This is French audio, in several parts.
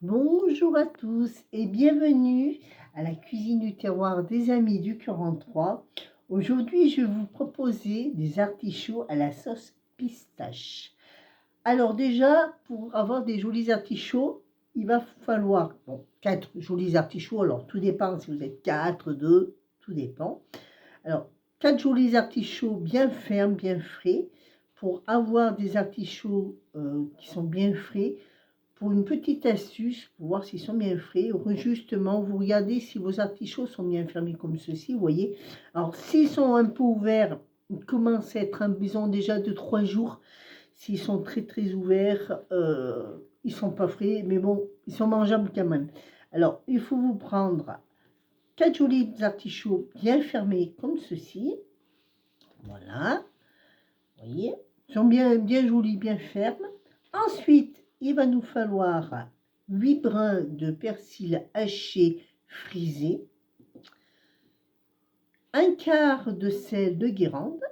Bonjour à tous et bienvenue à la cuisine du terroir des amis du 43. Aujourd'hui, je vais vous proposer des artichauts à la sauce pistache. Alors déjà, pour avoir des jolis artichauts, il va falloir 4 jolis artichauts. Alors tout dépend si vous êtes 4, 2, tout dépend. Alors 4 jolis artichauts bien fermes, bien frais. Pour avoir des artichauts qui sont bien frais, pour une petite astuce, pour voir s'ils sont bien frais, justement, vous regardez si vos artichauts sont bien fermés comme ceci, vous voyez. Alors, s'ils sont un peu ouverts, ils commencent à être, ils ont déjà 2-3 jours. S'ils sont très très ouverts, ils sont pas frais, mais bon, ils sont mangeables quand même. Alors, il faut vous prendre 4 jolis artichauts bien fermés comme ceci. Voilà, vous voyez, ils sont bien jolis, bien fermes. Ensuite, il va nous falloir 8 brins de persil haché frisé, un quart de sel de Guérande,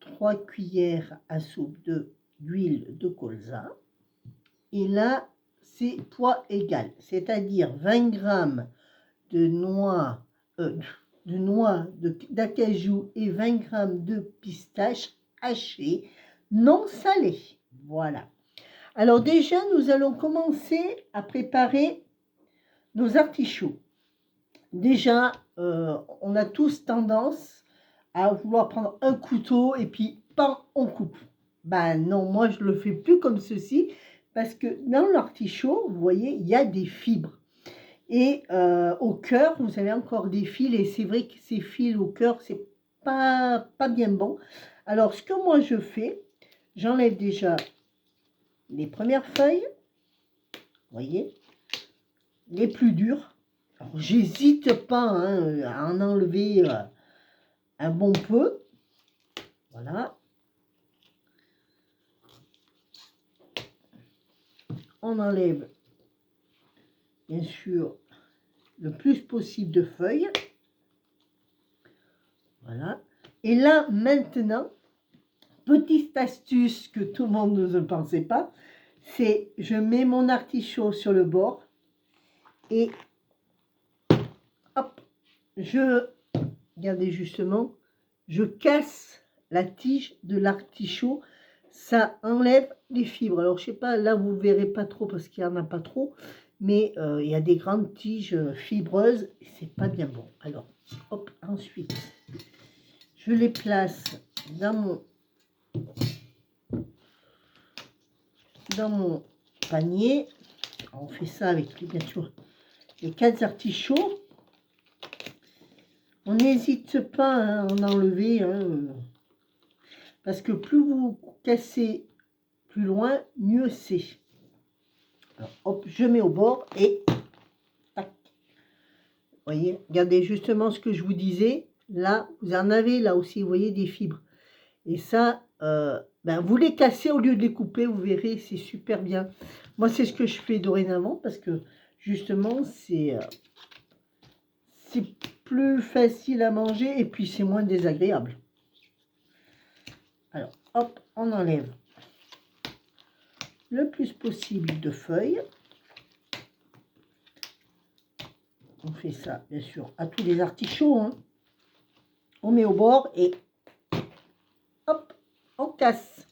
3 cuillères à soupe d'huile de colza. Et là, c'est poids égal, c'est-à-dire 20 g de noix d'acajou et 20 g de pistache hachées non salées. Voilà. Alors déjà, nous allons commencer à préparer nos artichauts. Déjà, on a tous tendance à vouloir prendre un couteau et puis, bam, on coupe. Ben non, moi je le fais plus comme ceci parce que dans l'artichaut, vous voyez, il y a des fibres. Et au cœur, vous avez encore des fils et c'est vrai que ces fils au cœur, c'est pas bien bon. Alors, ce que moi je fais, j'enlève déjà les premières feuilles, vous voyez, les plus dures. J'hésite pas à en enlever un bon peu. Voilà. On enlève, bien sûr, le plus possible de feuilles. Voilà. Et là, maintenant, petite astuce que tout le monde ne pensait pas, c'est je mets mon artichaut sur le bord et hop, regardez justement, je casse la tige de l'artichaut, ça enlève les fibres. Alors je sais pas, là vous verrez pas trop parce qu'il y en a pas trop, mais il y a des grandes tiges fibreuses et c'est pas bien bon. Alors hop, ensuite je les place dans mon panier. On fait ça avec bien sûr les 4 artichauts. On n'hésite pas à en enlever, parce que plus vous cassez plus loin, mieux c'est. Alors, hop, je mets au bord et tac. Vous voyez, regardez justement ce que je vous disais. Là, vous en avez là aussi, vous voyez, des fibres. Et ça, vous les cassez au lieu de les couper, vous verrez, c'est super bien. Moi, c'est ce que je fais dorénavant parce que justement, c'est plus facile à manger et puis c'est moins désagréable. Alors, hop, on enlève le plus possible de feuilles. On fait ça, bien sûr, à tous les artichauts. On met au bord et hop, on casse.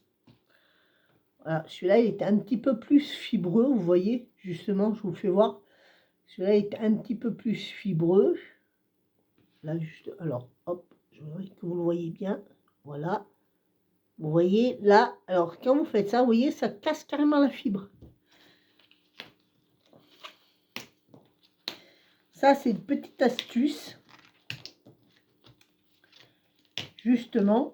Voilà, celui-là, il est un petit peu plus fibreux, vous voyez, justement, je vous fais voir. Celui-là est un petit peu plus fibreux. Là, juste, alors, hop, je voudrais que vous le voyez bien. Voilà. Vous voyez, là, alors, quand vous faites ça, vous voyez, ça casse carrément la fibre. Ça, c'est une petite astuce. Justement.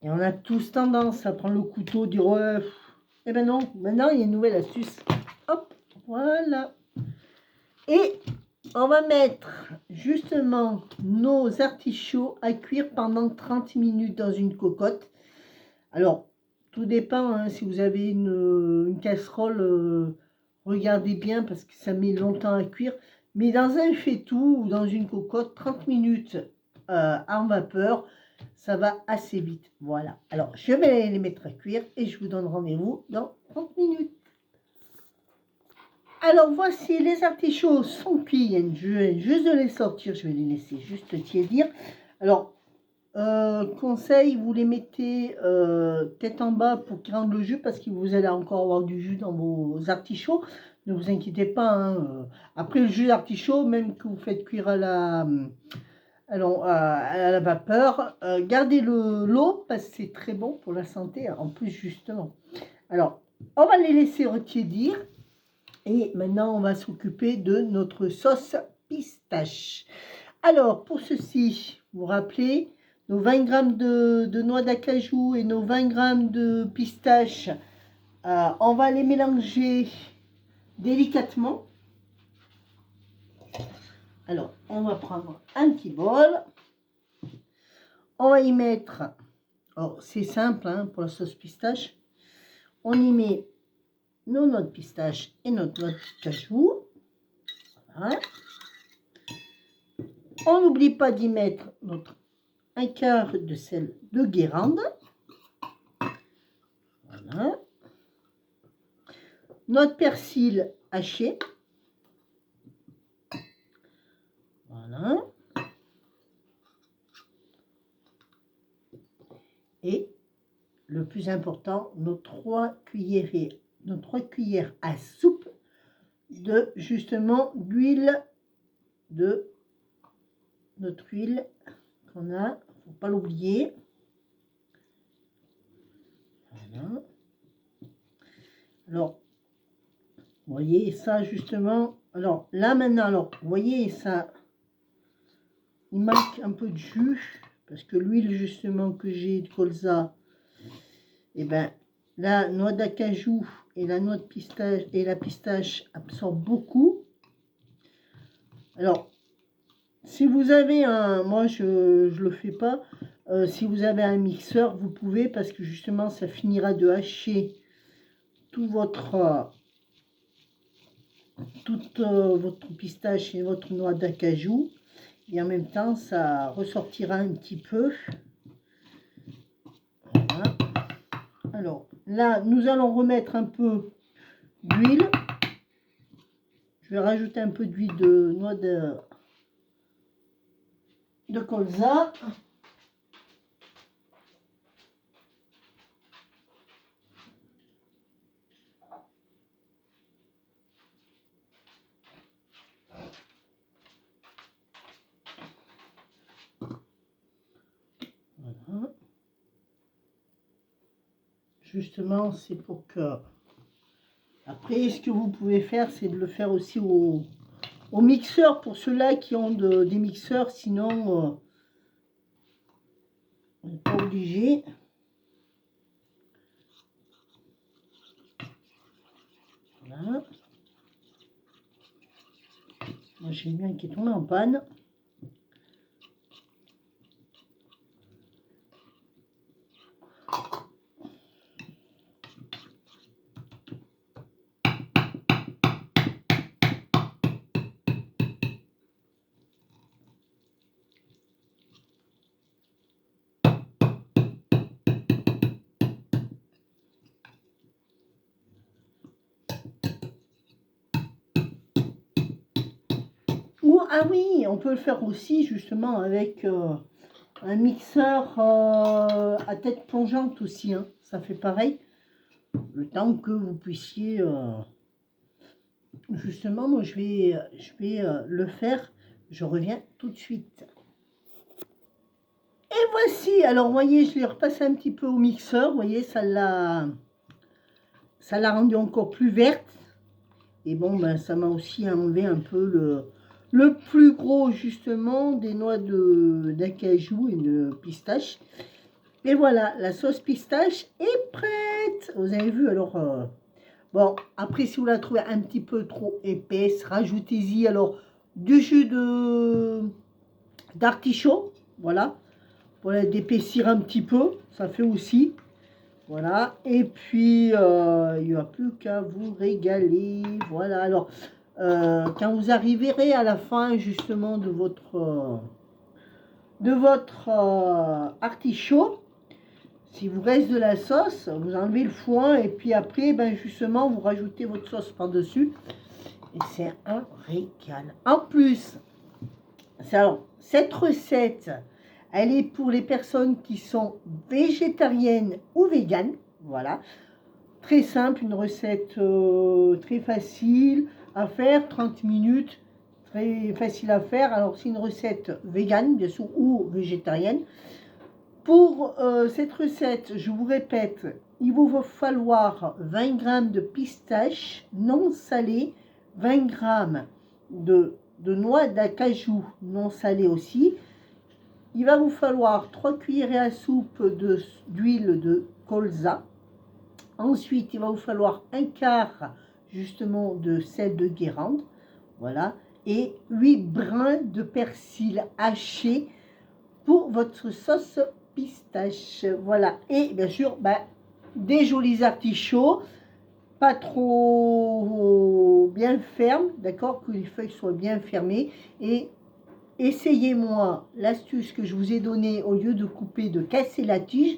Et on a tous tendance à prendre le couteau, dire ouais, eh ben non, maintenant il y a une nouvelle astuce. Hop, voilà. Et on va mettre justement nos artichauts à cuire pendant 30 minutes dans une cocotte. Alors, tout dépend, si vous avez une casserole, regardez bien parce que ça met longtemps à cuire. Mais dans un faitout ou dans une cocotte, 30 minutes en vapeur, ça va assez vite. Voilà. Alors, je vais les mettre à cuire et je vous donne rendez-vous dans 30 minutes. Alors, voici les artichauts sont cuits. Je vais juste de les sortir. Je vais les laisser juste tiédir. Alors, conseil, vous les mettez tête en bas pour qu'ils rendent le jus parce que vous allez encore avoir du jus dans vos artichauts. Ne vous inquiétez pas. Hein. Après le jus d'artichaut, même que vous faites cuire à la vapeur, gardez l'eau parce que c'est très bon pour la santé en plus justement. Alors, on va les laisser retiédir et maintenant on va s'occuper de notre sauce pistache. Alors, pour ceci, vous vous rappelez, nos 20 g de noix d'acajou et nos 20 g de pistache, on va les mélanger délicatement. Alors, on va prendre un petit bol. On va y mettre, alors c'est simple hein, pour la sauce pistache, on y met nos noix de pistache et notre noix de cajou. Voilà. On n'oublie pas d'y mettre notre 1/4 de sel de Guérande. Voilà. Notre persil haché. Voilà. Et le plus important, nos 3 cuillères à soupe de justement d'huile, de notre huile qu'on a, faut pas l'oublier. Voilà. Alors, vous voyez ça justement. Alors là maintenant, alors vous voyez ça, il manque un peu de jus parce que l'huile justement que j'ai de colza, et ben la noix d'acajou et la noix de pistache et la pistache absorbent beaucoup. Alors si vous avez moi je le fais pas, si vous avez un mixeur vous pouvez parce que justement ça finira de hacher tout toute votre pistache et votre noix d'acajou et en même temps ça ressortira un petit peu. Voilà. Alors là nous allons remettre un peu d'huile. Je vais rajouter un peu d'huile de noix de colza. Voilà. Justement, c'est pour que... Après, ce que vous pouvez faire, c'est de le faire aussi au mixeur pour ceux-là qui ont des mixeurs. Sinon, on n'est pas obligé. Voilà. Moi, j'aime bien qu'il est tombé en panne. Ou, ah oui, on peut le faire aussi justement avec un mixeur à tête plongeante aussi. Hein. Ça fait pareil. Le temps que vous puissiez... justement, moi, je vais le faire. Je reviens tout de suite. Et voici. Alors, vous voyez, je l'ai repassé un petit peu au mixeur. Vous voyez, ça l'a rendu encore plus verte. Et bon, ben, ça m'a aussi enlevé un peu le plus gros, justement, des noix d'acajou et de pistache. Et voilà, la sauce pistache est prête. Vous avez vu, alors... bon, après, si vous la trouvez un petit peu trop épaisse, rajoutez-y alors du jus d'artichaut, voilà, pour d'épaissir un petit peu, ça fait aussi, voilà. Et puis, il n'y a plus qu'à vous régaler, voilà. Alors, quand vous arriverez à la fin, justement, de de votre artichaut. Si vous reste de la sauce, vous enlevez le foin et puis après, ben justement, vous rajoutez votre sauce par-dessus. Et c'est un régal. En plus, alors, cette recette, elle est pour les personnes qui sont végétariennes ou véganes. Voilà. Très simple, une recette très facile à faire, 30 minutes, très facile à faire. Alors, c'est une recette végane, bien sûr, ou végétarienne. Pour cette recette, je vous répète, il vous va falloir 20 g de pistaches non salées, 20 g de noix d'acajou non salées aussi. Il va vous falloir 3 cuillerées à soupe d'huile de colza. Ensuite, il va vous falloir un quart justement de sel de Guérande. Voilà. Et 8 brins de persil haché pour votre sauce pistache. Voilà. Et bien sûr, des jolis artichauts, pas trop bien fermes, d'accord, que les feuilles soient bien fermées. Et essayez-moi l'astuce que je vous ai donnée, au lieu de couper, de casser la tige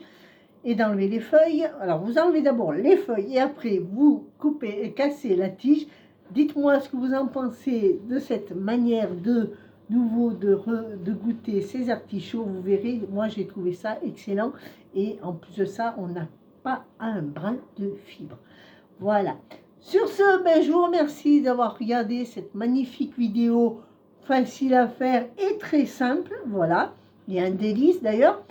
et d'enlever les feuilles. Alors, vous enlevez d'abord les feuilles et après, vous coupez et cassez la tige. Dites-moi ce que vous en pensez de cette manière de goûter ces artichauts. Vous verrez, moi j'ai trouvé ça excellent. Et en plus de ça, on n'a pas un brin de fibre. Voilà. Sur ce, je vous remercie d'avoir regardé cette magnifique vidéo facile à faire et très simple. Voilà. Il y a un délice d'ailleurs.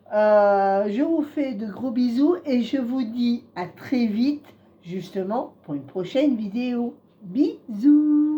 Je vous fais de gros bisous et je vous dis à très vite justement pour une prochaine vidéo. Bisous.